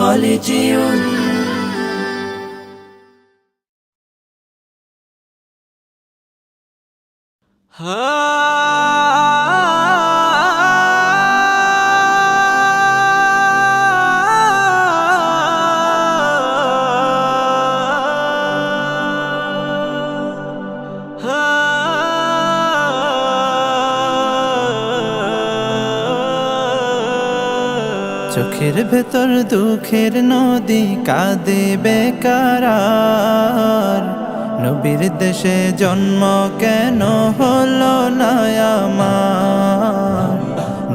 خالدون চোখের ভেতর দুঃখের নদী কাঁদে বেকারার, নবীর দেশে জন্ম কেন হলো না আমার,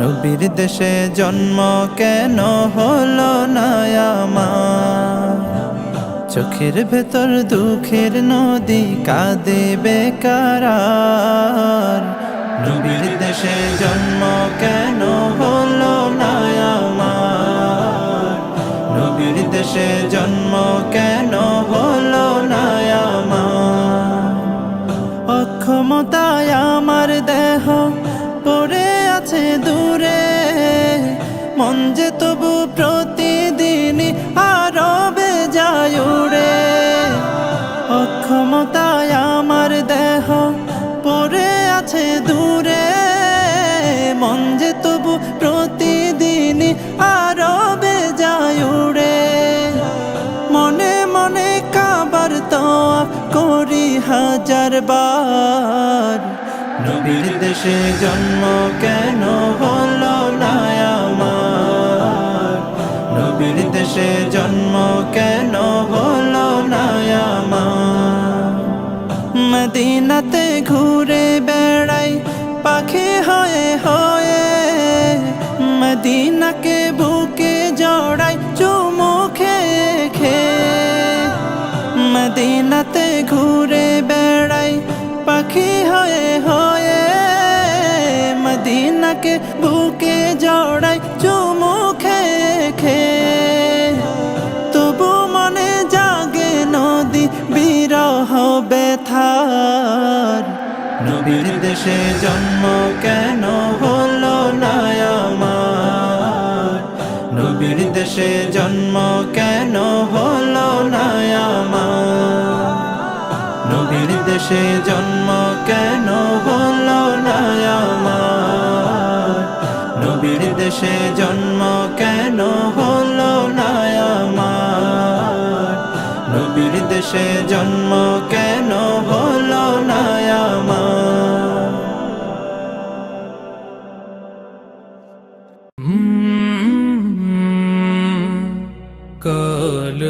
নবীর দেশে জন্ম কেন হলো না আমার। চোখের ভেতর দুঃখের নদী কাঁদে বেকারার, নবীর দেশে জন্ম কেন হলো না আমার, নবীর দেশে জন্ম কেন হলো না আমার। অক্ষমতায় আমার দেহ পড়ে আছে দূরে, মন যে তবু প্রতিদিন আরো বেজায় উড়ে। অক্ষমতায় আমার দেহ পড়ে আছে দূরে, মন যে তবু প্রতিদিন আরো বেজায় উড়ে। মনে মনে কাবার তওয়াফ করি হাজার বার, নবীর দেশে জন্ম কেন হলো না আমার, নবীর দেশে জন্ম কেন হলো না আমার। মদিনাতে ঘুরে বেড়াই পাখি হয়ে হয়ে, মদিনাকে বুকে জড়াই চুমু খেয়ে খেয়ে। মদিনাতে ঘুরে বেড়াই পাখি হয়ে হয়ে, মদিনাকে বুকে জড়াই চুমু খেয়ে খেয়ে। তবু মনে জাগে নদী বিরহ ব্যথার, নবীর দেশে জন্ম কেন হলো না আমার, নবীর দেশে জন্ম কেন হলো না আমার, নবীর দেশে জন্ম কেন হলো না আমার, নবীর দেশে জন্ম কেন হলো না আমার, নবীর দেশে জন্ম কেন হলো না আমার। কাল